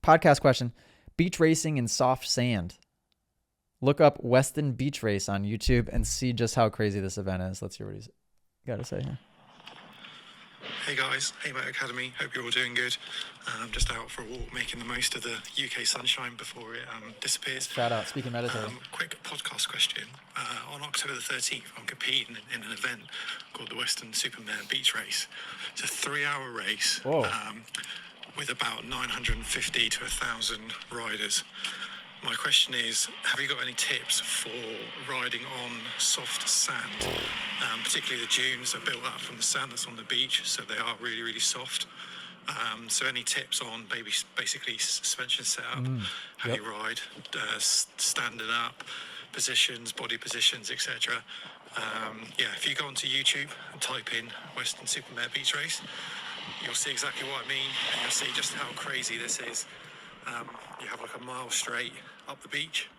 Podcast question. Beach racing in soft sand. Look up Weston Beach Race on YouTube and see just how crazy this event is. Let's hear what he's got to say here. Hey guys, hey Moto Academy, hope you're all doing good. Just out for a walk, making the most of the UK sunshine before it disappears. Shout out, speaking meditating. Quick podcast question. On October the 13th, I'm competing in an event called the Western Supermare Beach Race. It's a 3-hour race with about 950 to 1,000 riders. My question is, have you got any tips for riding on soft sand? Particularly the dunes are built up from the sand that's on the beach, so they are really, really soft. So any tips on basically suspension setup, how you ride, standing up, positions, body positions, etc. If you go onto YouTube and type in Western Supermare Beach Race, you'll see exactly what I mean, and you'll see just how crazy this is. You have like a mile straight up the beach,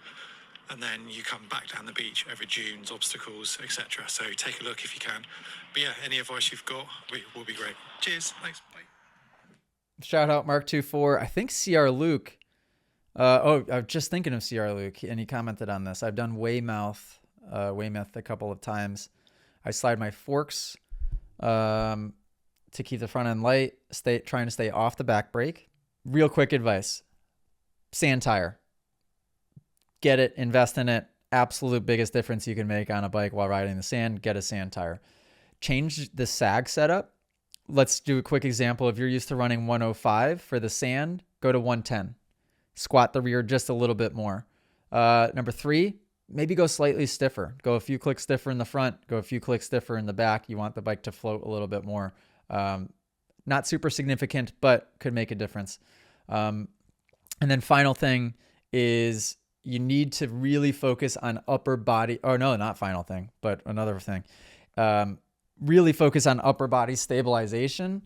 and then you come back down the beach over dunes, obstacles, etc. So take a look if you can. But yeah, any advice you've got will be great. Cheers. Thanks. Bye. Shout out Mark24. I think CR Luke. I was just thinking of CR Luke, and he commented on this. I've done Weymouth a couple of times. I slide my forks to keep the front end light, trying to stay off the back brake. Real quick advice. Sand tire. Get it, invest in it. Absolute biggest difference you can make on a bike while riding the sand, get a sand tire. Change the sag setup. Let's do a quick example. If you're used to running 105 for the sand, go to 110. Squat the rear just a little bit more. Number 3, maybe go slightly stiffer. Go a few clicks stiffer in the front, go a few clicks stiffer in the back. You want the bike to float a little bit more. Not super significant, but could make a difference. And then final thing is you need to really focus on upper body, or no, not final thing, but another thing. Really focus on upper body stabilization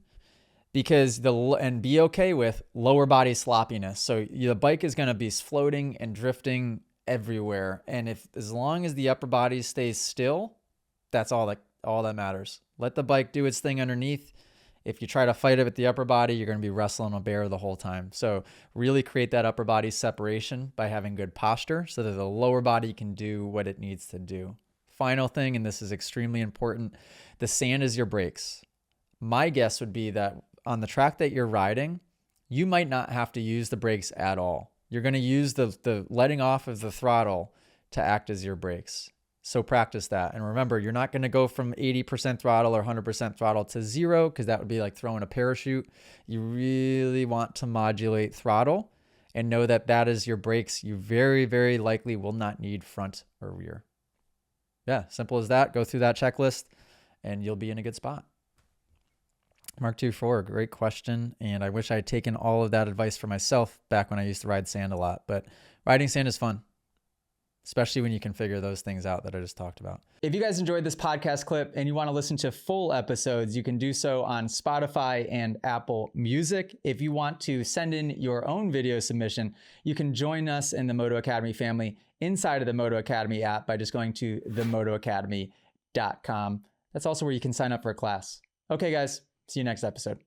and be okay with lower body sloppiness. So the bike is going to be floating and drifting everywhere. And as long as the upper body stays still, that's all that matters. Let the bike do its thing underneath. If you try to fight it with the upper body, you're going to be wrestling a bear the whole time. So really create that upper body separation by having good posture so that the lower body can do what it needs to do. Final thing, and this is extremely important, the sand is your brakes. My guess would be that on the track that you're riding, you might not have to use the brakes at all. You're going to use the letting off of the throttle to act as your brakes. So practice that. And remember, you're not going to go from 80% throttle or 100% throttle to 0, because that would be like throwing a parachute. You really want to modulate throttle and know that that is your brakes. You very, very likely will not need front or rear. Yeah, simple as that. Go through that checklist and you'll be in a good spot. Mark24, great question. And I wish I had taken all of that advice for myself back when I used to ride sand a lot. But riding sand is fun, especially when you can figure those things out that I just talked about. If you guys enjoyed this podcast clip and you want to listen to full episodes, you can do so on Spotify and Apple Music. If you want to send in your own video submission, you can join us in the Moto Academy family inside of the Moto Academy app by just going to themotoacademy.com. That's also where you can sign up for a class. Okay, guys, see you next episode.